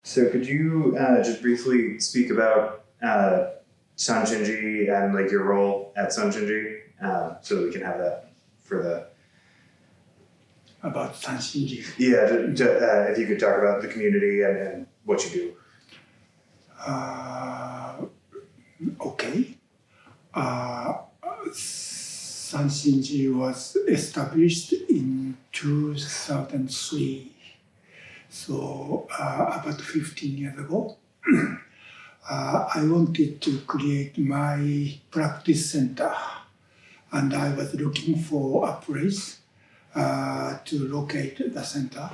So could you just briefly speak about Sanshinji and like your role at Sanshinji, so that we can have that for the About Sanshinji. if you could talk about the community and what you do. Okay. Sanshinji was established in 2003, so about 15 years ago. I wanted to create my practice center, and I was looking for a place to locate the center.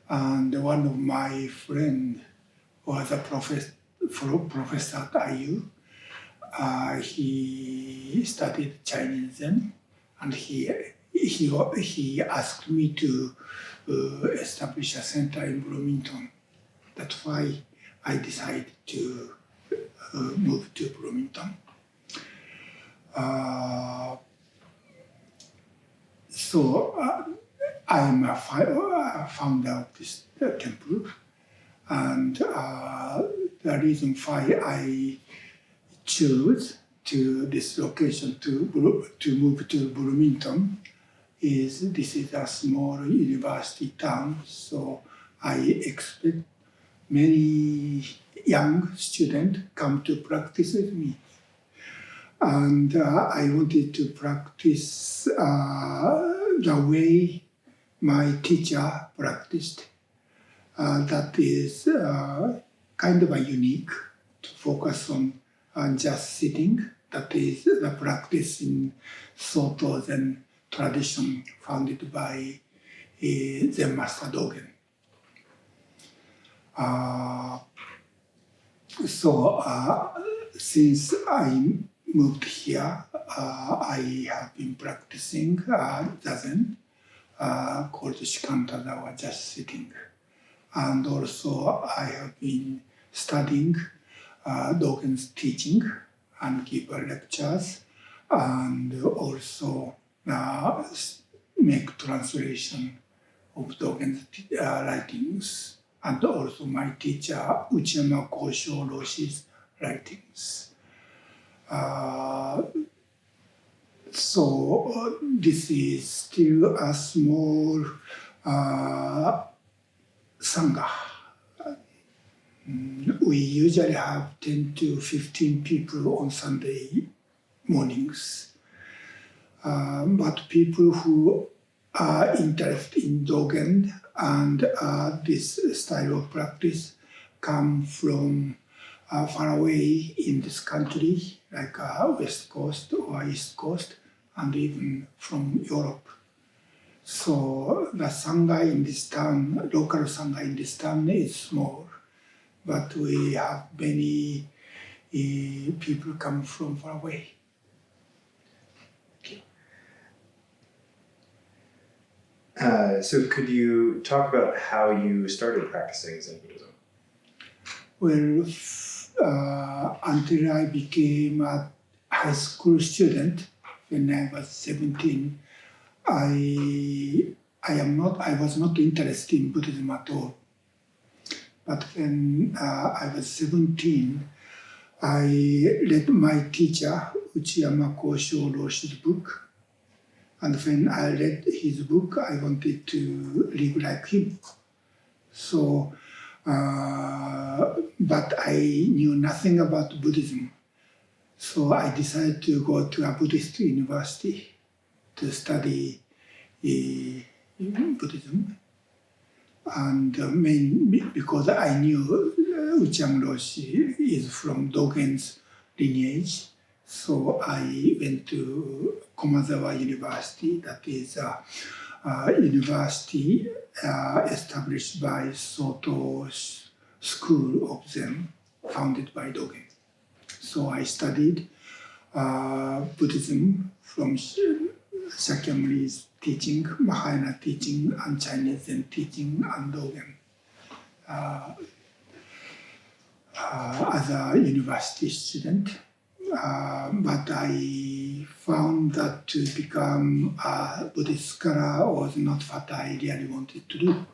And one of my friends was a professor at IU. He studied Chinese then, and he asked me to establish a center in Bloomington. That's why I decided to move to Bloomington. So I'm a founder of this temple, and the reason why I chose this location to move to Bloomington is this is a small university town, so I expect many young students come to practice with me. And I wanted to practice the way my teacher practiced. That is kind of a unique to focus on just sitting. That is the practice in Soto Zen tradition founded by Zen Master Dogen. Since I moved here, I have been practicing Zazen called Shikantaza, or just sitting. And also I have been studying Dogen's teaching and give lectures, and also make translation of Dogen's writings, and also my teacher Uchiyama Kosho Roshi's writings. So this is still a small sangha. We usually have 10 to 15 people on Sunday mornings. But people who are interested in Dogen and this style of practice come from far away in this country, like West Coast or East Coast, and even from Europe. So the sangha in this town, local sangha in this town is small, but we have many people come from far away. So could you talk about how you started practicing Zen Buddhism? Well, until I became a high school student, when I was 17, I was not interested in Buddhism at all. But when I was 17, I read my teacher, Uchiyama Kosho Roshi's book. And when I read his book, I wanted to live like him. So, but I knew nothing about Buddhism. So I decided to go to a Buddhist university to study Buddhism. And mainly because I knew Uchiyama Roshi is from Dogen's lineage, so I went to Komazawa University, that is a university established by Soto School of Zen, founded by Dogen. So I studied Buddhism from Shakyamuni's teaching, Mahayana teaching, and Chinese Zen teaching, and Dogen as a university student. But I found that to become a Buddhist scholar was not what I really wanted to do.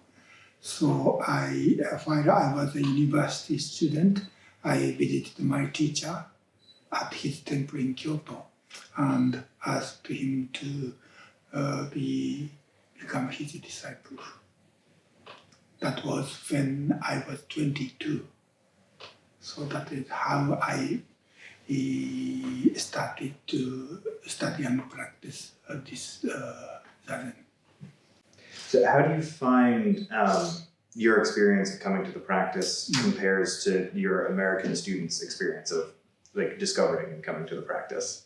So while I was a university student, I visited my teacher at his temple in Kyoto and asked him to become his disciple. That was when I was 22. So that is how I started to study and practice this Zazen. So how do you find your experience of coming to the practice compares to your American students' experience of like discovering and coming to the practice?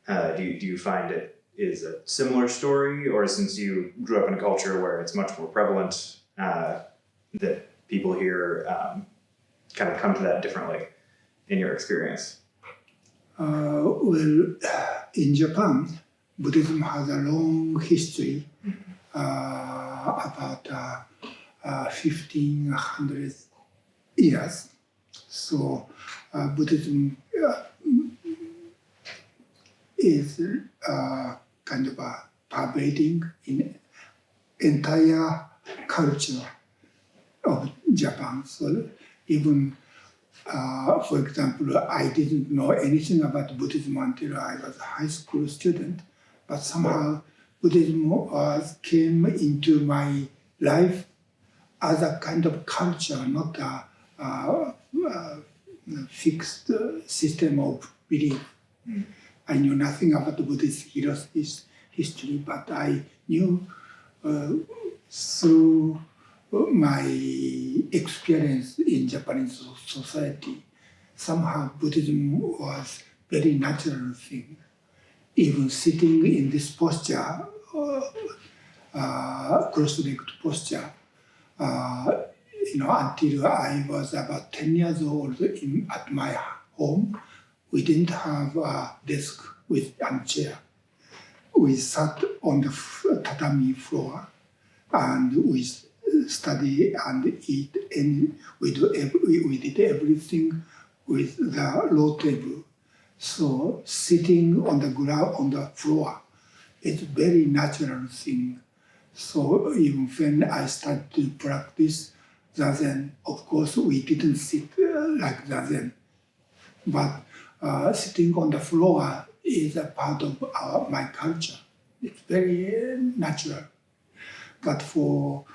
Do you find it is a similar story, or since you grew up in a culture where it's much more prevalent that people here kind of come to that differently in your experience? Well, in Japan, Buddhism has a long history, about 1500 years. So Buddhism is kind of pervading in entire culture of Japan. So even, for example, I didn't know anything about Buddhism until I was a high school student, but somehow Buddhism came into my life as a kind of culture, not a fixed system of belief. I knew nothing about the Buddhist history, but I knew through my experience in Japanese society, somehow Buddhism was very natural thing. Even sitting in this posture, cross-legged posture, until I was about 10 years old at my home, we didn't have a desk with a chair. We sat on the tatami floor and we study and eat, and we did everything with the low table. So sitting on the ground, on the floor, it's a very natural thing. So even when I started to practice Zazen, of course we didn't sit like Zazen, but sitting on the floor is a part of my culture. It's very natural. But for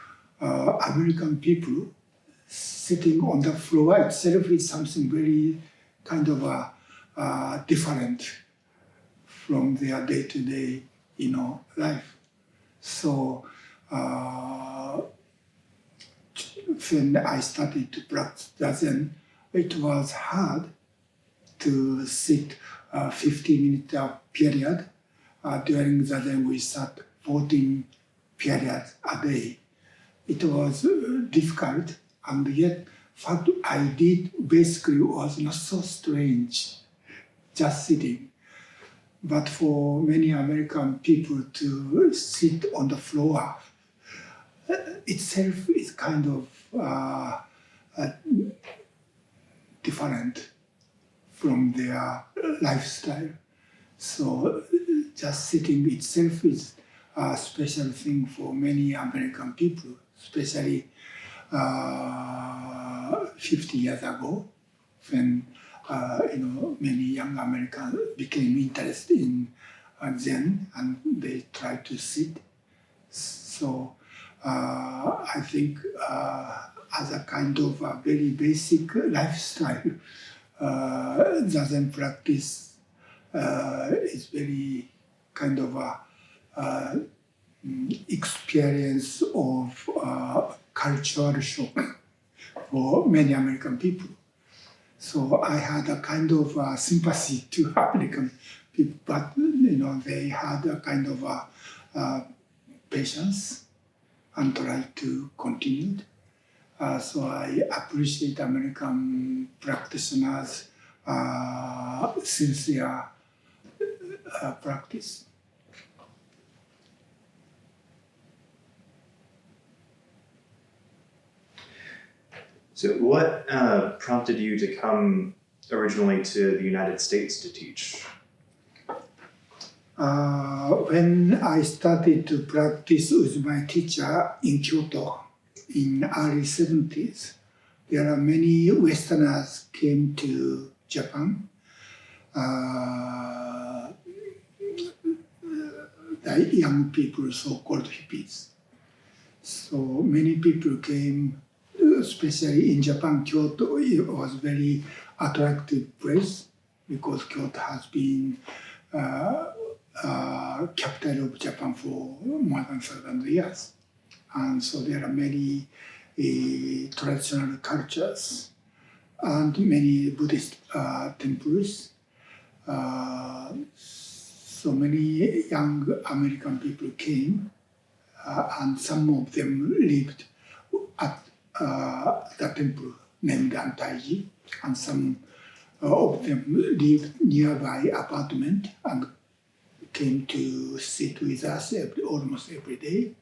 American people, sitting on the floor itself is something very kind of different from their day-to-day, life. So when I started to practice Zazen, it was hard to sit 15-minute period. During Zazen, we sat 14 periods a day. It was difficult, and yet what I did basically was not so strange, just sitting. But for many American people to sit on the floor itself is kind of different from their lifestyle. So just sitting itself is a special thing for many American people, especially 50 years ago, when many young Americans became interested in Zen and they tried to sit. So I think as a kind of a very basic lifestyle, Zazen practice is very kind of a experience of cultural shock for many American people. So I had a kind of sympathy to American people, but they had a kind of patience and tried to continue. So I appreciate American practitioners' sincere practice. So what prompted you to come originally to the United States to teach? When I started to practice with my teacher in Kyoto, in early 70s, there are many Westerners came to Japan. The young people, so-called hippies. So many people came, especially in Japan. Kyoto it was very attractive place because Kyoto has been capital of Japan for more than 1,000 years. And so there are many traditional cultures and many Buddhist temples. So many young American people came, and some of them lived at the temple named Antaiji, and some of them lived nearby apartment and came to sit with us almost every day.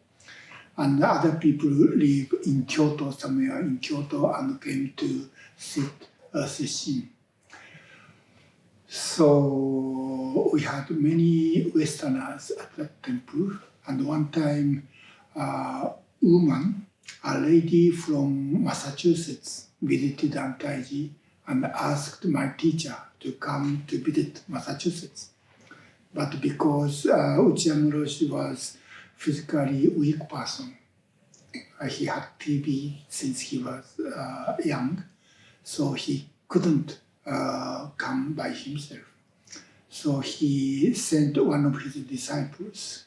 And other people live in Kyoto, somewhere in Kyoto, and came to sit sesshin. So we had many Westerners at that temple, and one time a woman, a lady from Massachusetts, visited Antaiji and asked my teacher to come to visit Massachusetts. But because Uchiyama Roshi was physically weak person, he had TB since he was young, so he couldn't come by himself. So he sent one of his disciples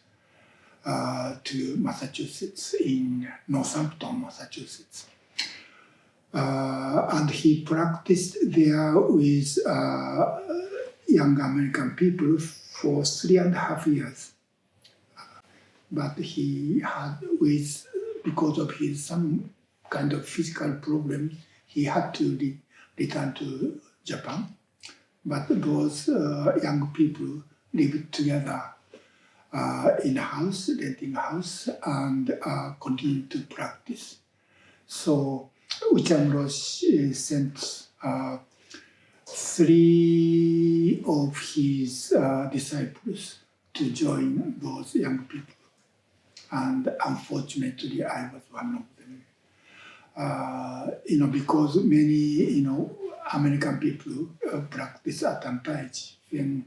to Massachusetts, in Northampton, Massachusetts. And he practiced there with young American people for 3.5 years. But he had, because of his some kind of physical problem, he had to return to Japan. But those young people lived together in a house, renting a house, and continued to practice. So Uchiyama Roshi sent 3 of his disciples to join those young people. And unfortunately, I was one of them. Because many, American people practice at Antaiji. When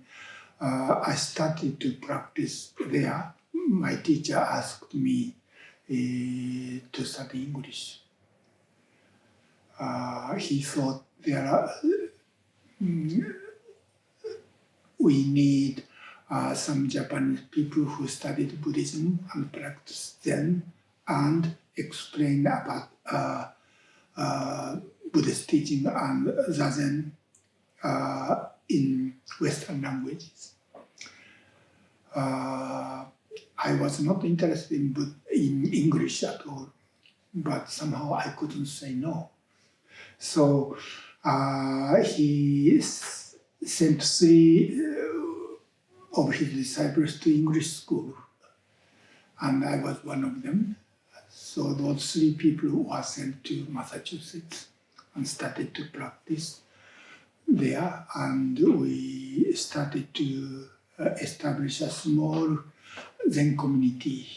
I started to practice there, my teacher asked me to study English. He thought we need some Japanese people who studied Buddhism and practiced Zen and explain about Buddhist teaching and Zazen in Western languages. I was not interested in English at all, but somehow I couldn't say no. So he sent 3 of his disciples to English school, and I was one of them. So those 3 people were sent to Massachusetts and started to practice there, and we started to establish a small Zen community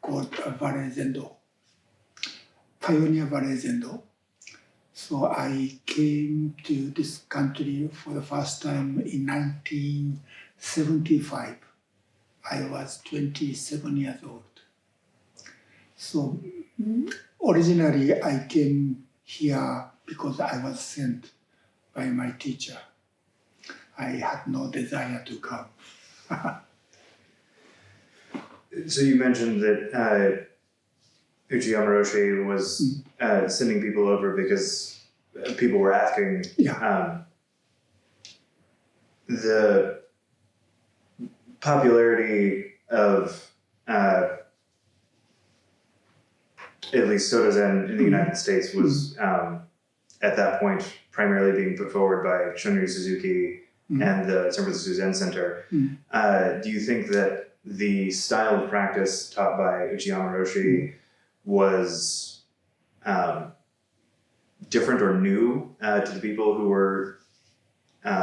called Valley Zendo, Pioneer Valley Zendo. So I came to this country for the first time in 1975. I was 27 years old. So originally I came here because I was sent by my teacher. I had no desire to come. So you mentioned that Uchiyama Roshi was sending people over because people were asking. Yeah. The popularity of at least Soto Zen in the United States was at that point primarily being put forward by Shunryu Suzuki and the San Francisco Zen Center. Do you think that the style of practice taught by Uchiyama Roshi was different or new to the people who were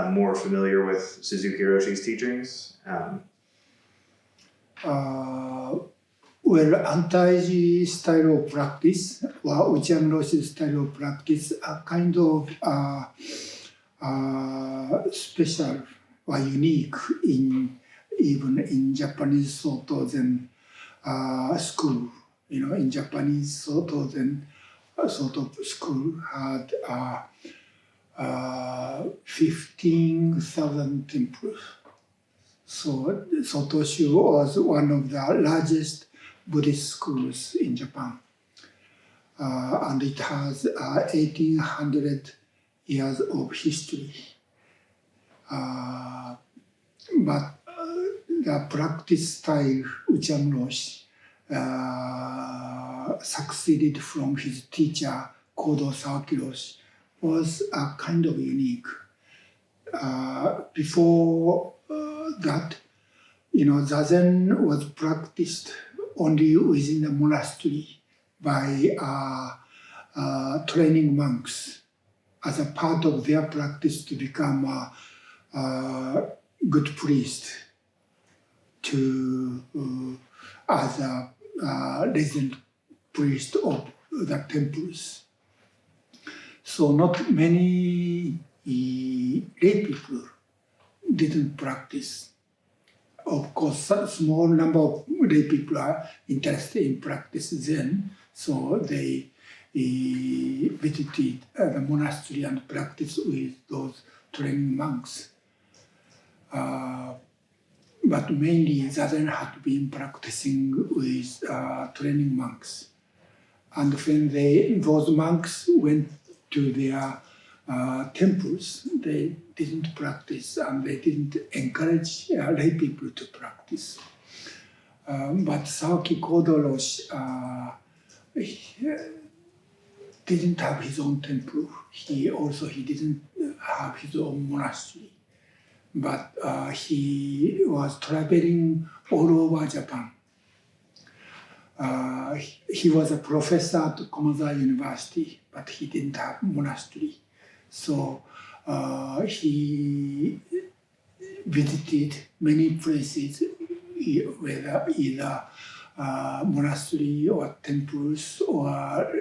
more familiar with Suzuki Roshi's teachings? Well, Antaiji style of practice or Uchiyama Roshi style of practice are kind of special or unique even in Japanese Soto Zen school. In Japanese Soto Zen sort of school had 15,000 temples. So Sotoshu was one of the largest Buddhist schools in Japan. And it has 1800 years of history. But the practice style, Uchiyama Roshi, succeeded from his teacher, Kodo Sawaki Roshi, was kind of unique. Before that, Zazen was practiced only within the monastery by training monks as a part of their practice to become a good priest as a resident priest of the temples. So not many lay people didn't practice. Of course, a small number of lay people are interested in practice then, so they visited the monastery and practiced with those training monks. But mainly Zazen had been practicing with training monks. And when those monks went to their temples, they didn't practice and they didn't encourage lay people to practice. But Sawaki Kodo Roshi didn't have his own temple. He didn't have his own monastery. But he was traveling all over Japan. He was a professor at Komazari University, but he didn't have monastery. So he visited many places, whether either monastery or temples or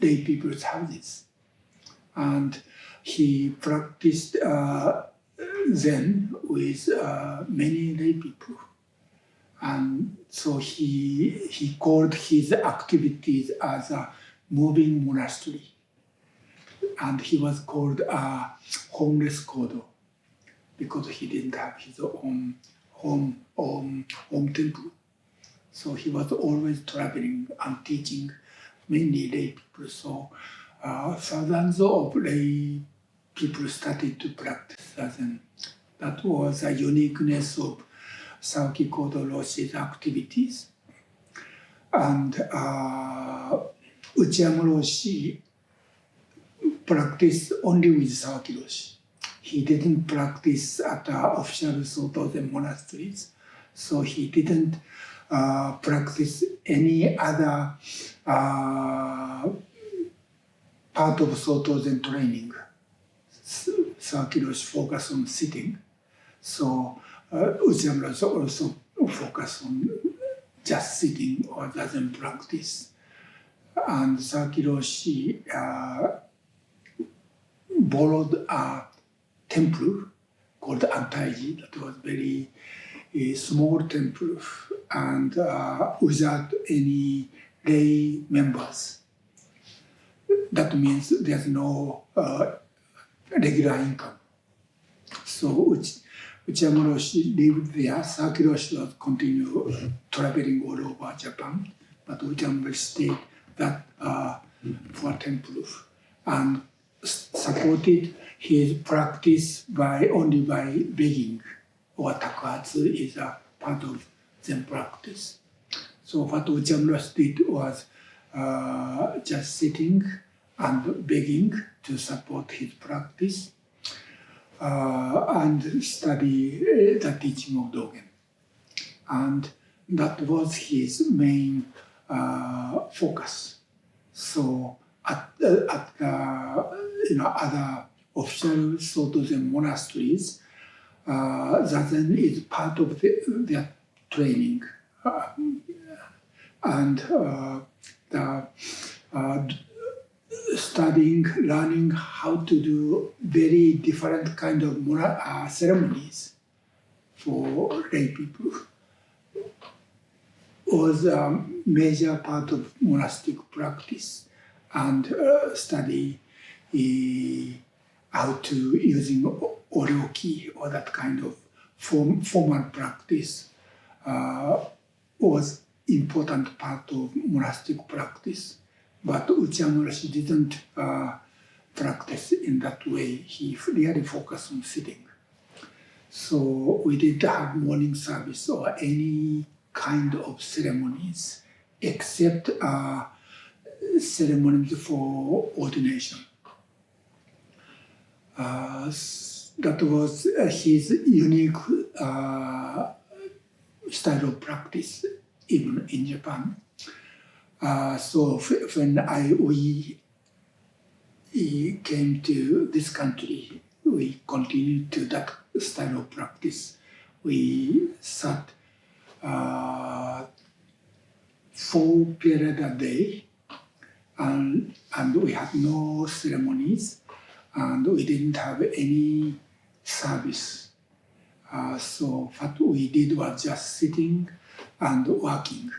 lay people's houses. And he practiced Zen with many lay people. And so he called his activities as a moving monastery. And he was called a homeless Kodo because he didn't have his own home temple. So he was always traveling and teaching mainly lay people. So thousands of lay people started to practice Zazen. That was a uniqueness of Sawaki Kodo Roshi's activities. And Uchiyama Roshi practiced only with Sawaki Roshi. He didn't practice at official Soto Zen monasteries, so he didn't practice any other part of Soto Zen training. Sawaki Roshi focused on sitting, so Uchiyama Roshi also focused on just sitting or Zazen practice. And Sawaki Roshi borrowed a temple called Antaiji that was very small temple and without any lay members. That means there's no regular income. So Uchiyama Roshi lived there. Sawaki Roshi was continued traveling all over Japan, but Uchiyama Roshi stayed that for temple and supported his practice only by begging, or takuhatsu is a part of Zen practice. So what Uchiyama Roshi did was just sitting and begging to support his practice and study the teaching of Dogen. And that was his main focus. So at other official Soto Zen monasteries, Zazen is part of their training and the studying, learning how to do very different kind of ceremonies for lay people was a major part of monastic practice, and study how to using oryoki or that kind of formal practice was important part of monastic practice. But Uchiyama Roshi didn't practice in that way. He really focused on sitting. So we didn't have morning service or any kind of ceremonies except ceremonies for ordination. That was his unique style of practice, even in Japan. So when we came to this country, we continued to that style of practice. We sat 4 periods a day, and we had no ceremonies, and we didn't have any service. So what we did was just sitting and working.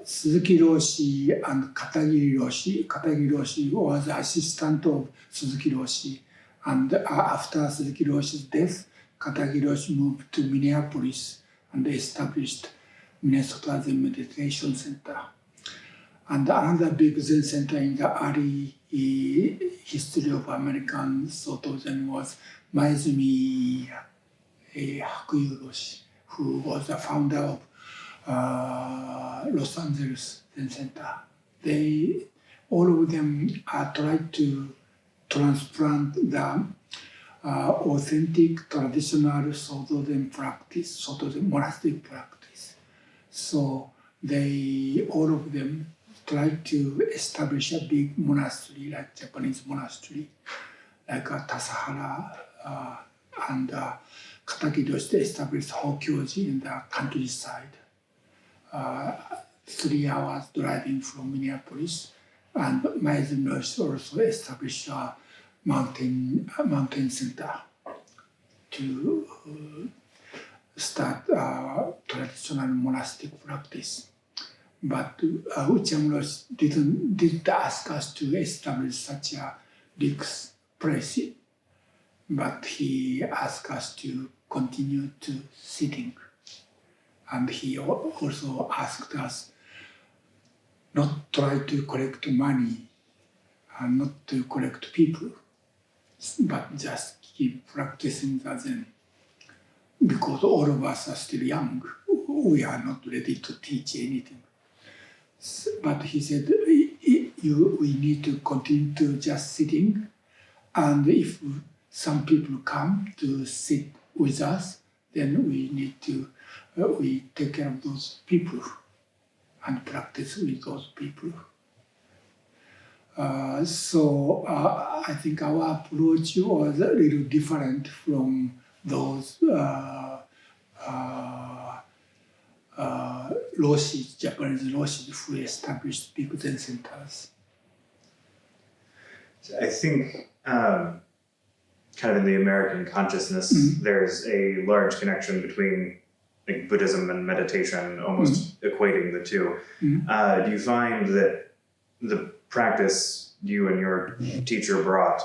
Suzuki Roshi and Katagiri Roshi was the assistant of Suzuki Roshi, and after Suzuki Roshi's death, Katagiri Roshi moved to Minneapolis and established Minnesota Zen Meditation Center. And another big Zen center in the early history of American Soto Zen was Maezumi Hakuyu Roshi, who was the founder of Los Angeles Zen Center. All of them tried to transplant the authentic traditional Soto Zen practice, Soto Zen monastic practice. So all of them tried to establish a big monastery, like Japanese monastery, like Tasahara and Katagiri Roshi established Hokyoji in the countryside. 3 hours driving from Minneapolis, and Maezumi Roshi also established a mountain center to start traditional monastic practice. But Uchiyama Roshi didn't ask us to establish such a big place, but he asked us to continue to sitting. And he also asked us not try to collect money and not to collect people, but just keep practicing the Zen. Because all of us are still young, we are not ready to teach anything. But he said, we need to continue to just sitting, and if some people come to sit with us, then we need to we take care of those people and practice with those people. So I think our approach was a little different from those Roshi, Japanese Roshi, who established big Zen centers. I think kind of in the American consciousness, there's a large connection between like Buddhism and meditation, almost equating the two. Do you find that the practice you and your teacher brought,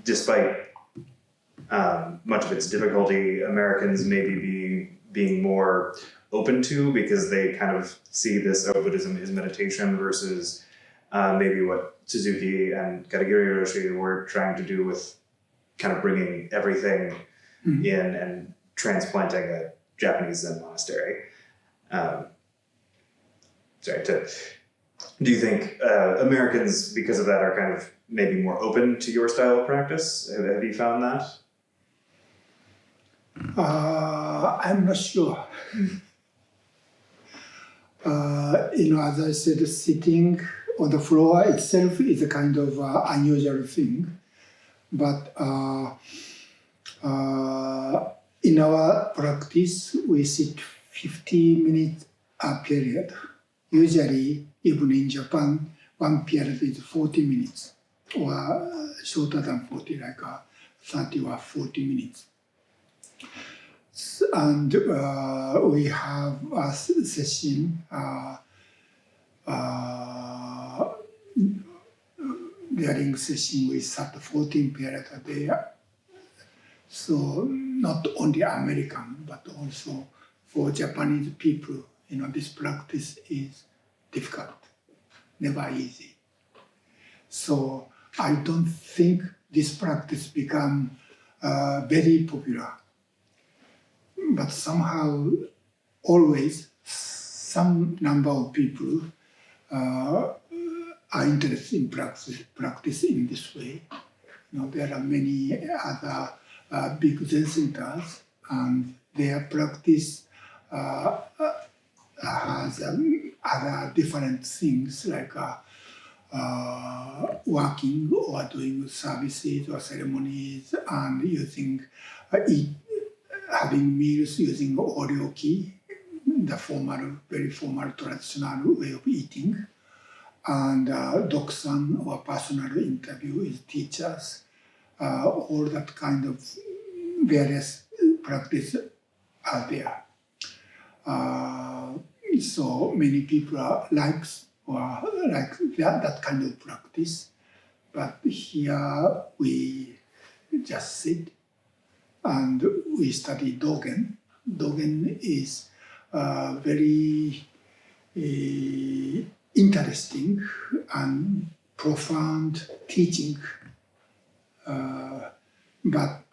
despite much of its difficulty, Americans maybe being more open to, because they kind of see this, Buddhism is meditation, versus maybe what Suzuki and Katagiri Roshi were trying to do with kind of bringing everything in and transplanting a Japanese Zen monastery. Do you think Americans, because of that, are kind of maybe more open to your style of practice? Have you found that? I'm not sure. As I said, sitting on the floor itself is a kind of unusual thing. But in our practice, we sit 50-minute period. Usually, even in Japan, one period is 40 minutes, or shorter than 40, like 30 or 40 minutes. And we have a session, during session we start 14 period a day. So not only American, but also for Japanese people, this practice is difficult, never easy. So I don't think this practice become very popular. But somehow, always, some number of people are interested in practice in this way. There are many other big Zen centers, and their practice has other different things like working or doing services or ceremonies and using having meals using oryoki, the formal, very formal, traditional way of eating, and dokusan or personal interview with teachers, all that kind of various practice are there. So many people like that kind of practice, but here we just sit and we study Dogen. Dogen is very interesting and profound teaching, but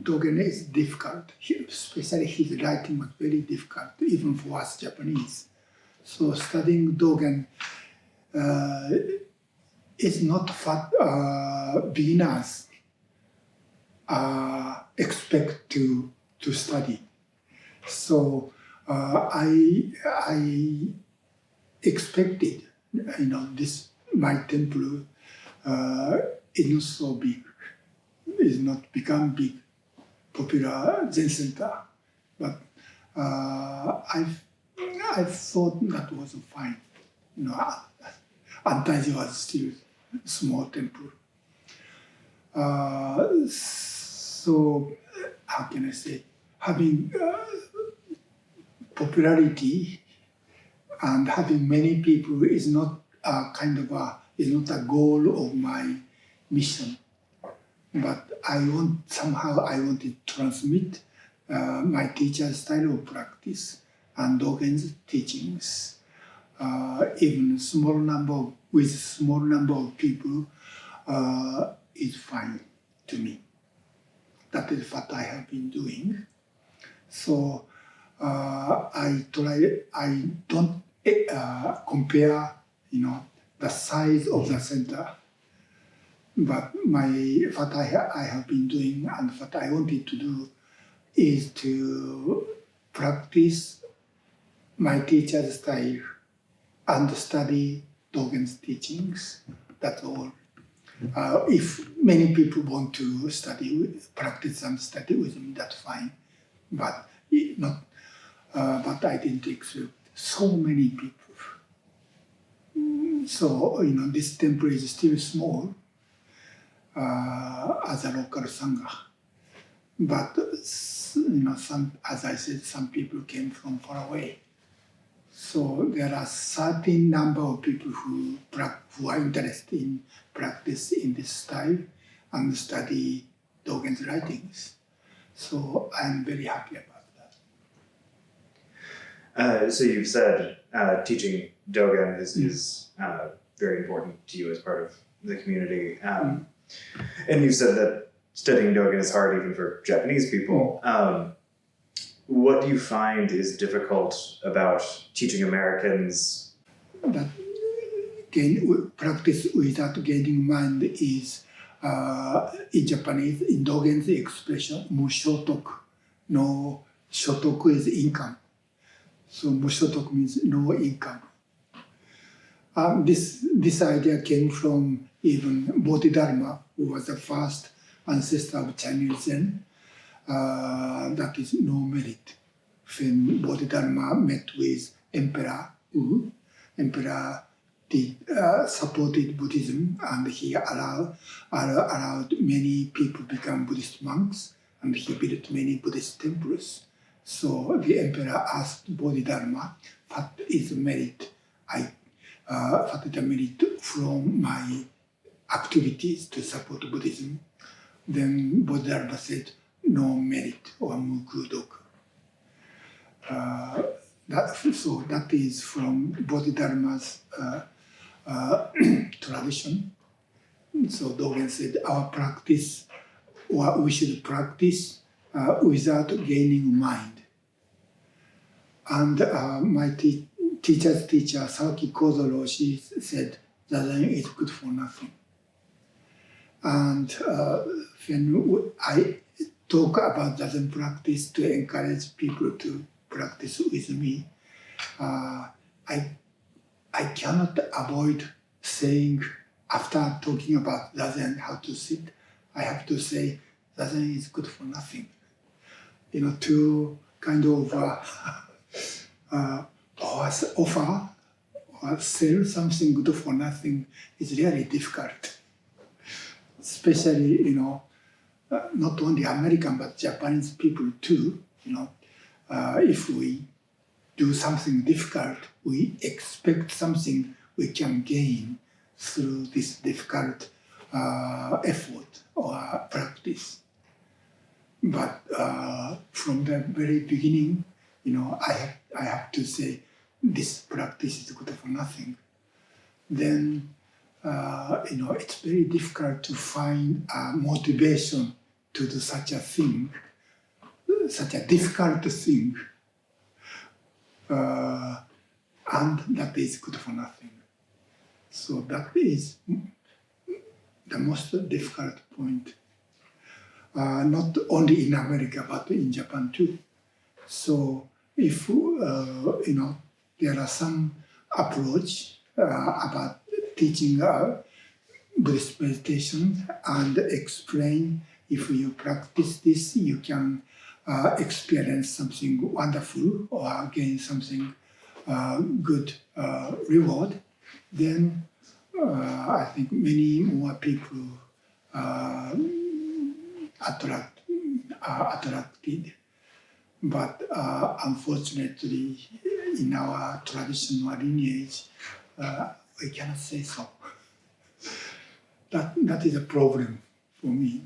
Dogen is difficult. Especially his writing was very difficult, even for us Japanese. So studying Dogen is not what beginners expect to study. So I expected, this my temple is not so big, is not become big, popular Zen center, but I thought that was fine. Antaiji was still small temple. So how can I say, having popularity and having many people is not is not a goal of my mission. But I wanted to transmit my teacher's style of practice and Dogen's teachings. Even with small number of people is fine to me. That is what I have been doing. So I don't compare, the size of the center, but what I have been doing and what I wanted to do is to practice my teacher's style and study Dogen's teachings. That's all. If many people want to practice and study with me, that's fine. But but I didn't expect so many people. So this temple is still small as a local sangha. But as I said, some people came from far away. So there are certain number of people who are interested in practice in this style and study Dogen's writings. So I'm very happy about that. So you've said teaching Dogen is very important to you as part of the community. And you've said that studying Dogen is hard even for Japanese people. What do you find is difficult about teaching Americans? That practice without gaining mind is, in Japanese, in Dogen's expression, mushotoku. No, shotoku is income. So mushotoku means no income. This idea came from even Bodhidharma, who was the first ancestor of Chinese Zen, that is no merit. When Bodhidharma met with Emperor Wu, Emperor supported Buddhism, and he allowed many people become Buddhist monks, and he built many Buddhist temples. So the emperor asked Bodhidharma, what is the merit? What is the merit from my activities to support Buddhism? Then Bodhidharma said, no merit or mukudok. So that is from Bodhidharma's tradition. So Dogen said, our practice, or we should practice without gaining mind. And my teacher's teacher, Saki Kozoro, she said, Zazen is good for nothing. And when I talk about Zazen practice to encourage people to practice with me, I cannot avoid saying, after talking about Zazen, how to sit, I have to say, Zazen is good for nothing. To kind of offer or sell something good for nothing is really difficult. Especially, not only American but Japanese people too. If we do something difficult, we expect something we can gain through this difficult effort or practice. But from the very beginning, I have to say this practice is good for nothing. Then, it's very difficult to find motivation to do such a thing, such a difficult thing, and that is good for nothing. So that is the most difficult point, not only in America, but in Japan too. So if, there are some approach about teaching Buddhist meditation and explain if you practice this, you can experience something wonderful or gain something good reward, then I think many more people are attracted. But unfortunately, in our traditional lineage, we cannot say so. That is a problem for me.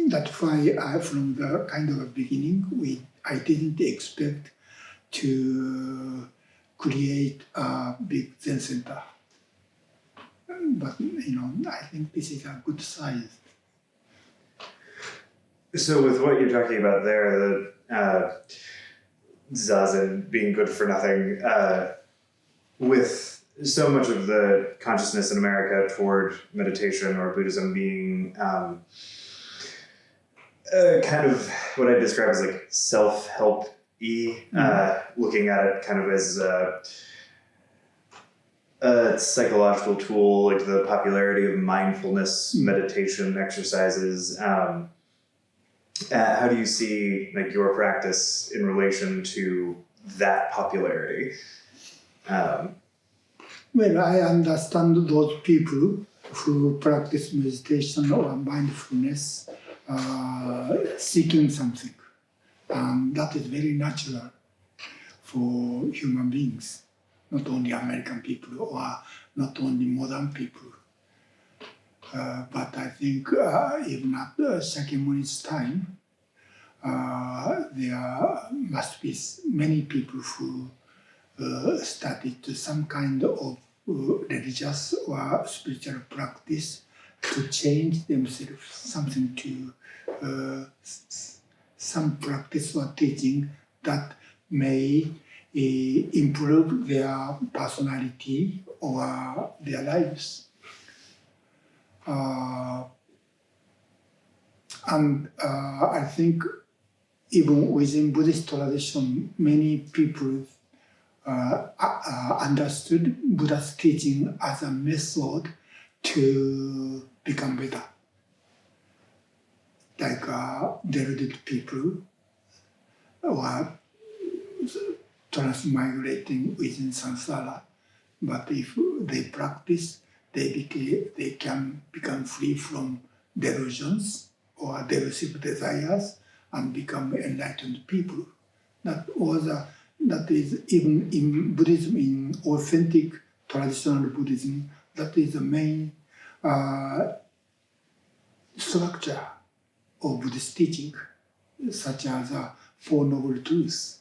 That's why from the kind of a beginning, I didn't expect to create a big Zen center. But, I think this is a good size. So with what you're talking about there, the Zazen being good for nothing, with so much of the consciousness in America toward meditation or Buddhism being kind of what I describe as like self-help-y, looking at it kind of as a psychological tool, like the popularity of mindfulness meditation exercises. How do you see like your practice in relation to that popularity? Well, I understand those people who practice meditation or mindfulness seeking something. That is very natural for human beings, not only American people or not only modern people. But I think even at Shakyamuni's time, there must be many people who started some kind of religious or spiritual practice to change themselves, something to some practice or teaching that may improve their personality or their lives. And I think even within Buddhist tradition, many people understood Buddha's teaching as a method to become better. like deluded people or transmigrating within samsara. But if they practice, they can become free from delusions or delusive desires and become enlightened people. That is even in Buddhism, in authentic traditional Buddhism, that is the main structure of Buddhist teaching, such as Four Noble Truths.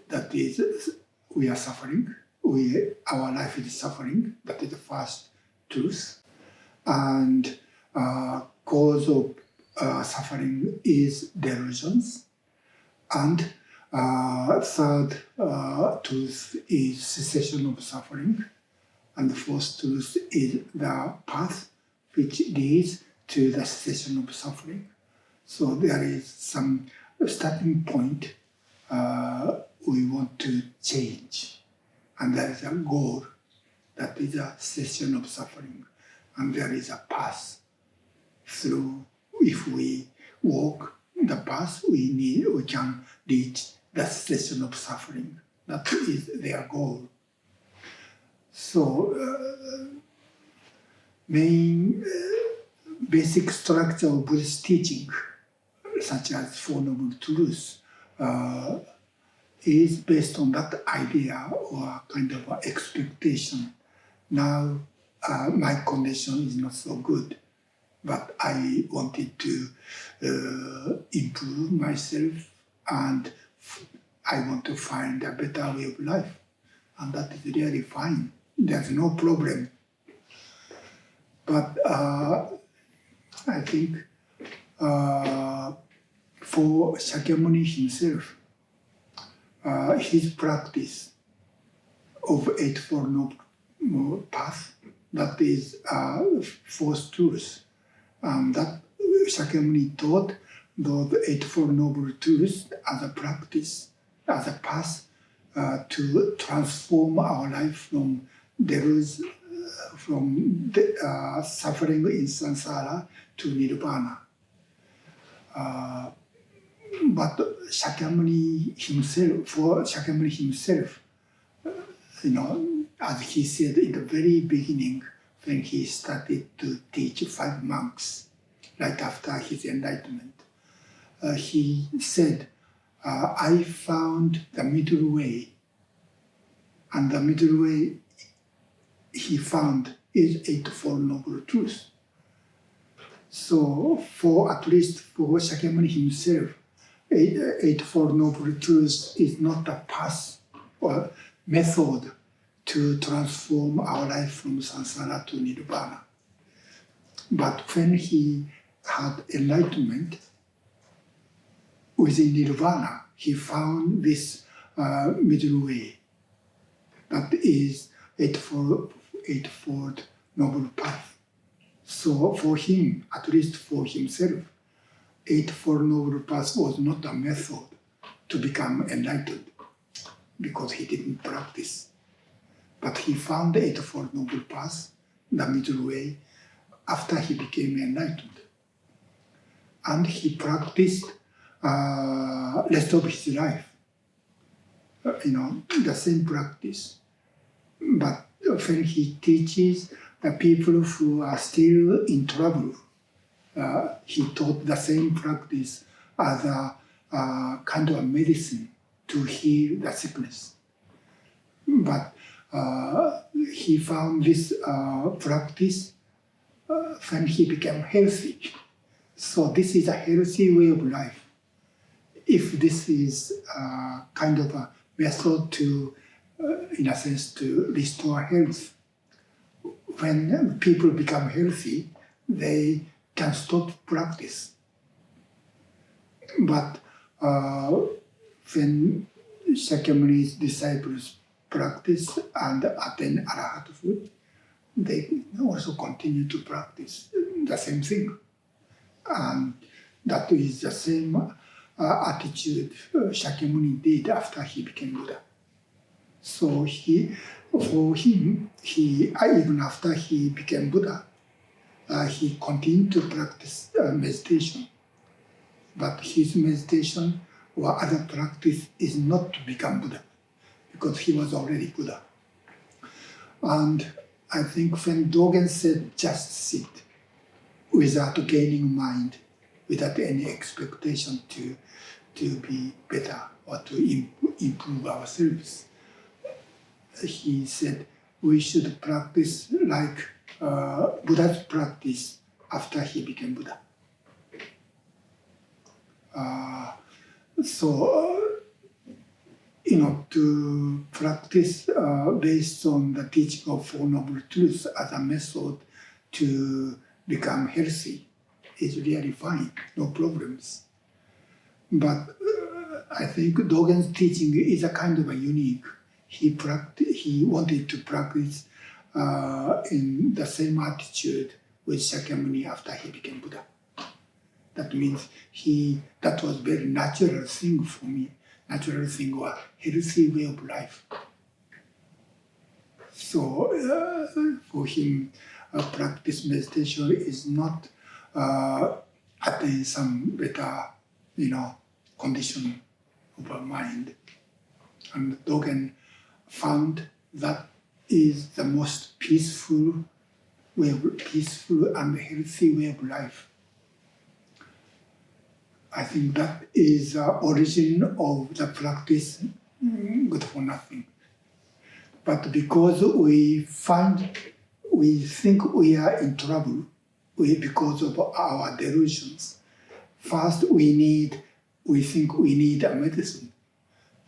That is, we are suffering, our life is suffering, that is the first truth. And cause of suffering is delusions. And third truth is cessation of suffering. And the fourth truth is the path which leads to the cessation of suffering. So there is some starting point we want to change. And there is a goal, that is a cessation of suffering. And there is a path through. If we walk the path, we can reach the cessation of suffering. That is their goal. So, main basic structure of Buddhist teaching, such as Four Noble Truths, is based on that idea or kind of expectation. Now, my condition is not so good, but I wanted to improve myself, and I want to find a better way of life. And that is really fine. There's no problem. But I think for Shakyamuni himself, his practice of Eightfold Noble Path, that is fourth truth. That Shakyamuni taught those Eightfold Noble Truths as a practice, as a path to transform our life from suffering in samsara to nirvana. But Shakyamuni himself, as he said in the very beginning, when he started to teach 5 monks, right after his enlightenment, he said, I found the middle way, and the middle way he found is Eightfold Noble Truths. So at least for Shakyamuni himself, Eightfold Noble Truths is not a path or method to transform our life from samsara to nirvana. But when he had enlightenment, within nirvana, he found this middle way. That is Eightfold Noble Path. So for him, at least for himself, Eightfold Noble Path was not a method to become enlightened, because he didn't practice. But he found the Eightfold Noble Path, the middle way, after he became enlightened. And he practiced rest of his life, the same practice. But when he teaches the people who are still in trouble, he taught the same practice as a kind of a medicine to heal the sickness. But he found this practice when he became healthy. So this is a healthy way of life. If this is kind of a method to, in a sense, to restore health, when people become healthy, they can stop practice. But when Shakyamuni's disciples practice and attain arahathood, they also continue to practice the same thing. And that is the same attitude Shakyamuni did after he became Buddha. So for him, even after he became Buddha, he continued to practice meditation. But his meditation or other practice is not to become Buddha, because he was already Buddha. And I think when Dogen said just sit, without gaining mind, without any expectation to be better or to improve ourselves, he said we should practice like Buddha's practice after he became Buddha. To practice based on the teaching of Four Noble Truths as a method to become healthy is really fine, no problems. But I think Dogen's teaching is a kind of a unique. He wanted to practice in the same attitude with Shakyamuni after he became Buddha. That means that was very natural thing for me. Natural thing or healthy way of life. So for him, practice meditation is not attain some better, condition of our mind. And Dogen found that is the most peaceful and healthy way of life. I think that is the origin of the practice good for nothing. But because we think we are in trouble because of our delusions, first we think we need a medicine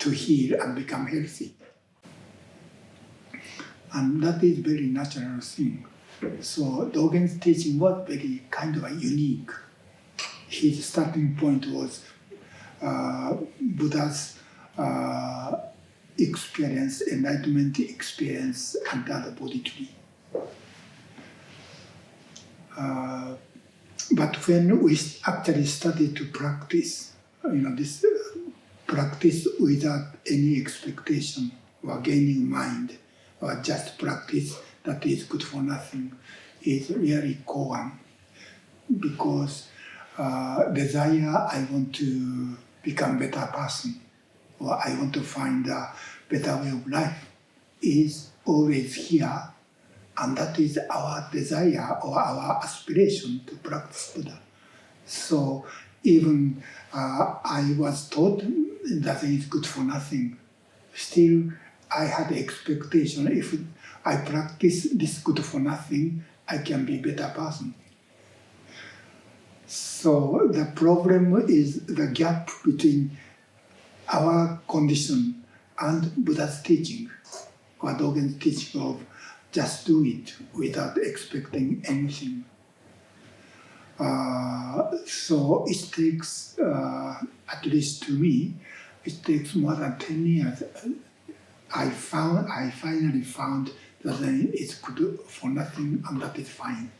to heal and become healthy. And that is very natural thing. So Dogen's teaching was very kind of a unique. His starting point was Buddha's experience, enlightenment experience under the Bodhi tree. But when we actually started to practice, this practice without any expectation or gaining mind, or just practice that is good for nothing, is really koan. Because desire, I want to become a better person, or I want to find a better way of life, is always here, and that is our desire or our aspiration to practice Buddha. So even I was taught that it is good for nothing, still I had the expectation if I practice this good for nothing, I can be a better person. So the problem is the gap between our condition and Buddha's teaching, or Dogen's teaching of just do it without expecting anything. So it takes, at least to me, it takes more than 10 years. I finally found that it's good for nothing and that is fine.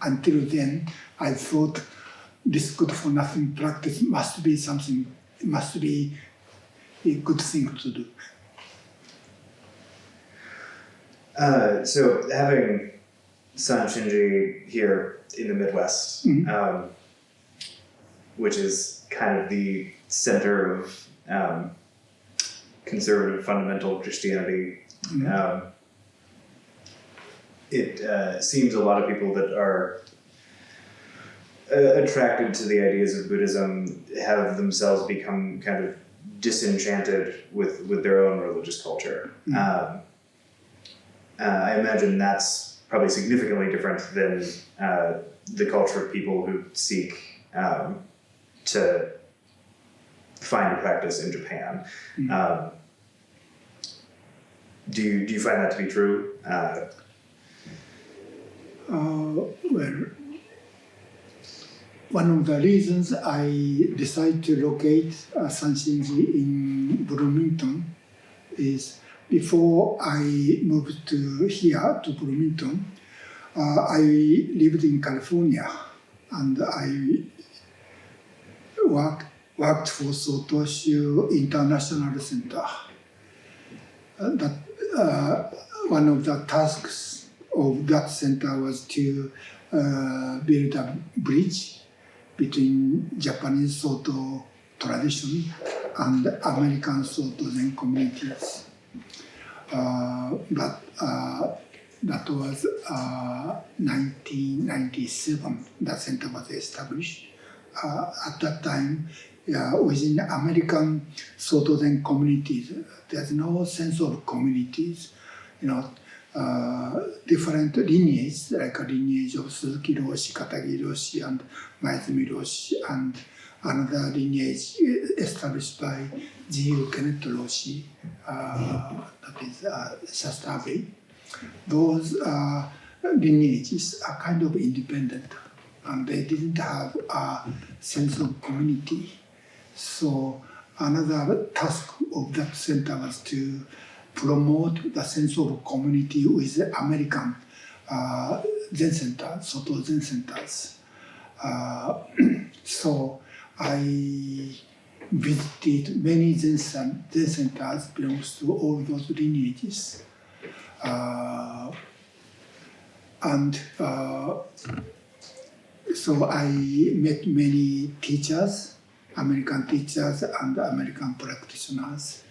Until then, I thought this good for nothing practice must be a good thing to do. So having San Shinji here in the Midwest, which is kind of the center of conservative fundamental Christianity, it seems a lot of people that are attracted to the ideas of Buddhism have themselves become kind of disenchanted with their own religious culture. I imagine that's probably significantly different than the culture of people who seek to find a practice in Japan. Do you find that to be true? Well, one of the reasons I decided to locate San Shinji in Bloomington is before I moved here to Bloomington, I lived in California and I worked for Sotoshu International Center. That one of the tasks of that center was to build a bridge between Japanese Soto tradition and American Soto Zen communities. But that was 1997, that center was established. At that time, within American Soto Zen communities, there's no sense of communities, different lineages, like a lineage of Suzuki Roshi, Katagi Roshi, and Maezumi Roshi, and another lineage established by G.U. Kenneth Roshi, that is Shasta Abbey. Those lineages are kind of independent, and they didn't have a sense of community. So another task of that center was to promote the sense of community with American Zen centers, Soto Zen centers. So I visited many Zen centers belongs to all those lineages. So I met many teachers, American teachers and American practitioners.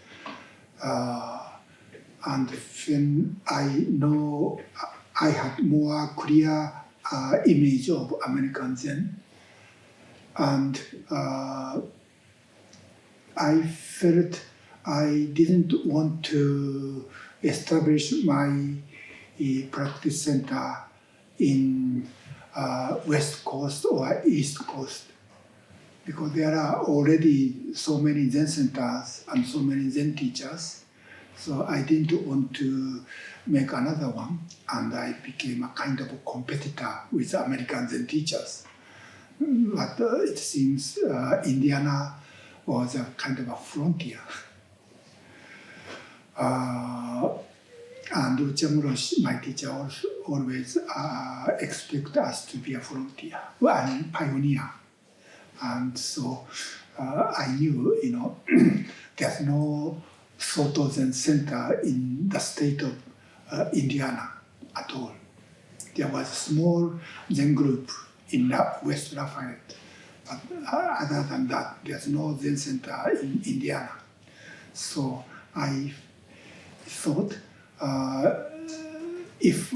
And then I had more clear image of American Zen. And I felt I didn't want to establish my practice center in West Coast or East Coast, because there are already so many Zen centers and so many Zen teachers. So I didn't want to make another one, and I became a kind of a competitor with American Zen teachers. But it seems Indiana was a kind of a frontier. And Uchamuroshi, my teacher, always expect us to be a frontier, pioneer. And so I knew, there's no Soto Zen center in the state of Indiana at all. There was a small Zen group in West Lafayette, but other than that, there's no Zen center in Indiana. So I thought if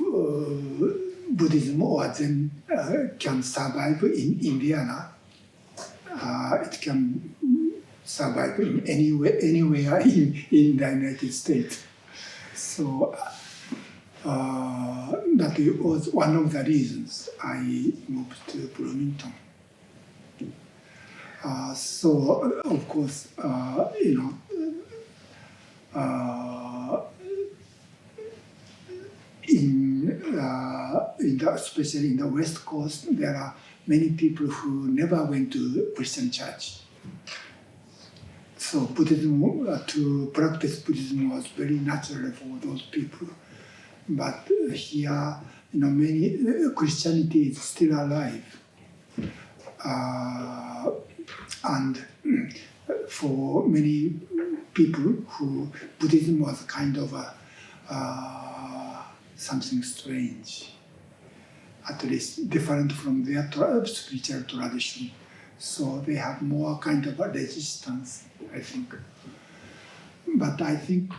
Buddhism or Zen can survive in Indiana, it can survive in anywhere in the United States. So that was one of the reasons I moved to Bloomington. So of course, especially in the West Coast, there are many people who never went to Christian church. So Buddhism, to practice Buddhism was very natural for those people. But here, many Christianity is still alive. And for many people who Buddhism was kind of something strange, at least different from their spiritual tradition. So they have more kind of a resistance, I think. But I think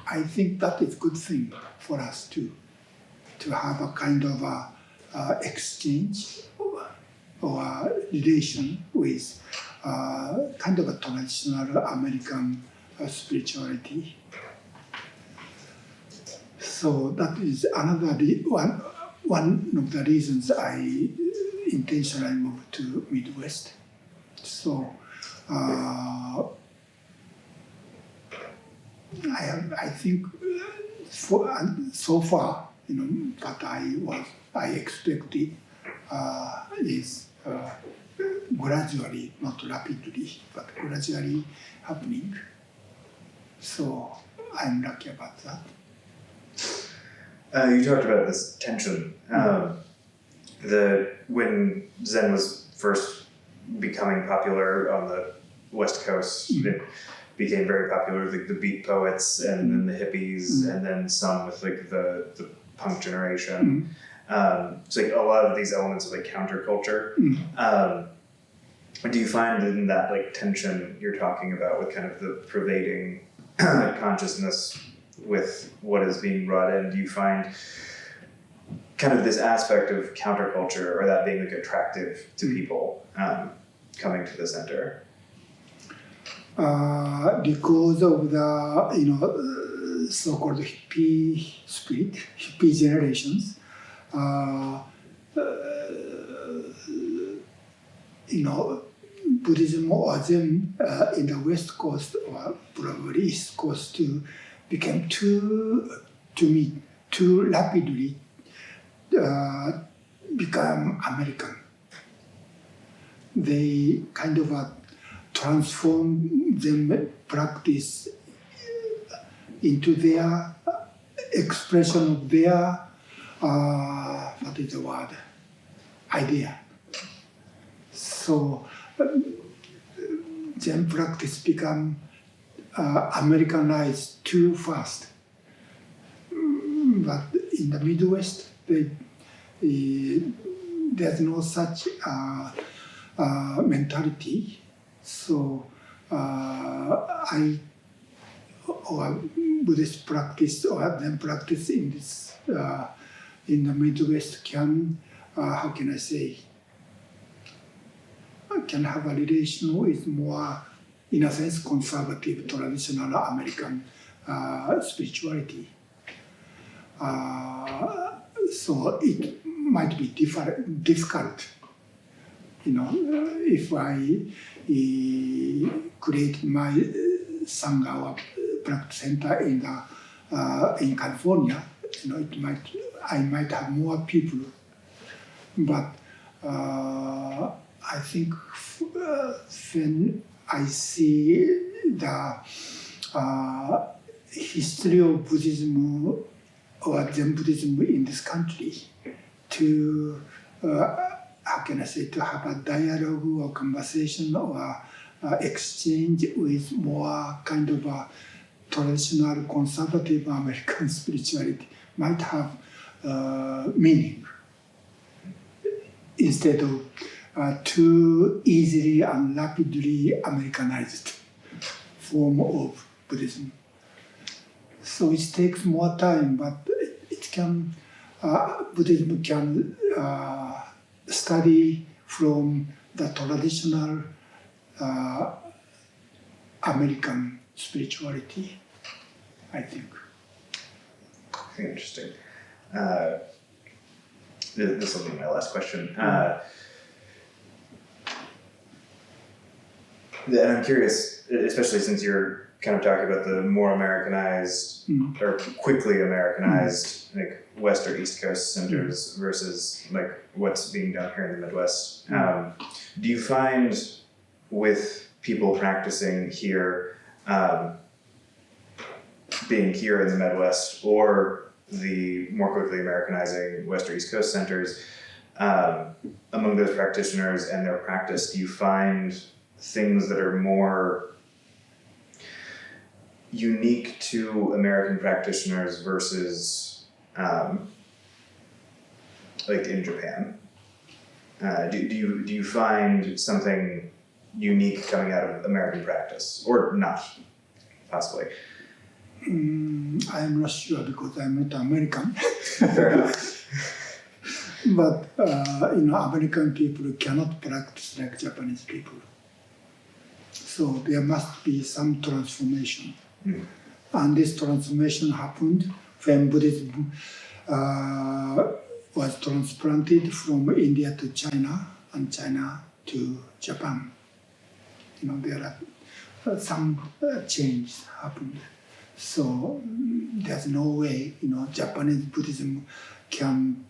that is a good thing for us too, to have a kind of exchange or relation with kind of a traditional American spirituality. So that is another one of the reasons I intentionally moved to Midwest. So I think so far, what I expected is gradually, not rapidly, but gradually happening. So I'm lucky about that. You talked about this tension. When Zen was first becoming popular on the West Coast, it became very popular with the beat poets and then the hippies, and then some with the punk generation. So like a lot of these elements of like counterculture. Do you find in that like tension you're talking about with kind of the pervading consciousness with what is being brought in, do you find kind of this aspect of counterculture or that being like attractive to people coming to the center? Because of the so-called hippie spirit, hippie generations, Buddhism or Zen in the West Coast or probably East Coast became too rapidly become American. They kind of transform them practice into their expression of their what is the word, idea. So Zen practice become Americanized too fast. But in the Midwest, there's no such mentality. So Buddhist practice or Zen practice in this in the Midwest can how can I say, can have a relation with more, in a sense, conservative, traditional American spirituality. So it might be difficult, if I create my Sangha or practice center in California. I might have more people, but I think when I see the history of Buddhism or Zen Buddhism in this country, to how can I say, to have a dialogue or conversation or exchange with more kind of a traditional conservative American spirituality might have meaning instead of too easily and rapidly Americanized form of Buddhism. So it takes more time, but it can, Buddhism can study from the traditional American spirituality, I think. Interesting. This will be my last question. And I'm curious, especially since you're kind of talking about the more Americanized or quickly Americanized, like West or East Coast centers versus like what's being done here in the Midwest. Do you find with people practicing here, being here in the Midwest or the more quickly Americanizing West or East Coast centers, among those practitioners and their practice, do you find things that are more unique to American practitioners versus like in Japan? Do you find something unique coming out of American practice, or not, possibly? I'm not sure because I'm not American. Fair enough. But American people cannot practice like Japanese people. So there must be some transformation. And this transformation happened when Buddhism was transplanted from India to China and China to Japan. There are some change happened. So there's no way, Japanese Buddhism can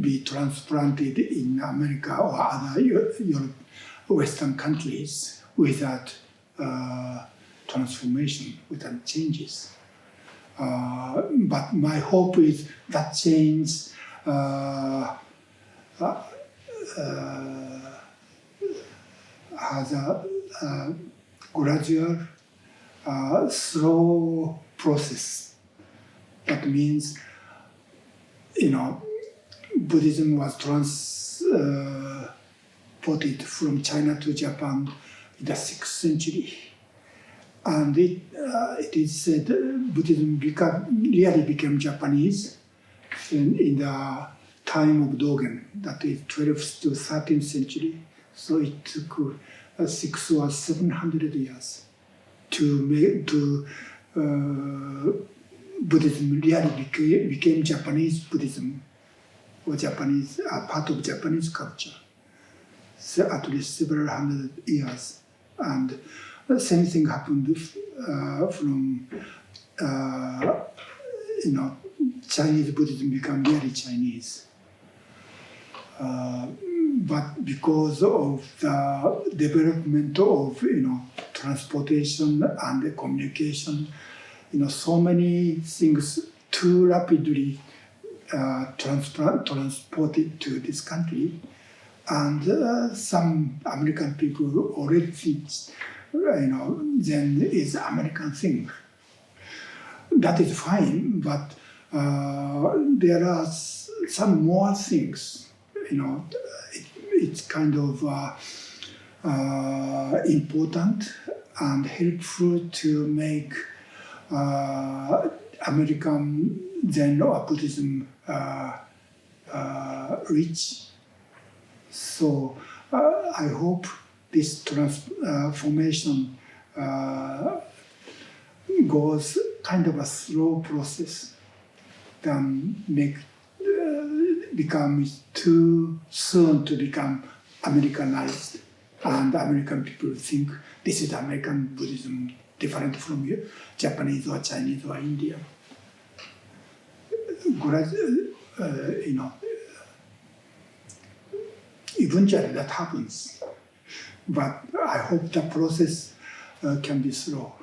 be transplanted in America or other Western countries without transformation, without changes. But my hope is that change has a gradual, slow process. That means, Buddhism was transported from China to Japan in the 6th century. And it is said Buddhism really became Japanese in the time of Dogen, that is 12th to 13th century. So it took 600 or 700 years to Buddhism really became Japanese Buddhism, or Japanese part of Japanese culture. So at least several hundred years, and the same thing happened from Chinese Buddhism become really Chinese. But because of the development of transportation and the communication, so many things too rapidly transported to this country, and some American people already think, then is American thing. That is fine, but there are some more things. It's kind of important and helpful to make American Zen or Buddhism rich. So I hope this transformation goes kind of a slow process than become too soon to become Americanized, and American people think this is American Buddhism different from Japanese or Chinese or Indian. Eventually that happens, but I hope the process can be slow.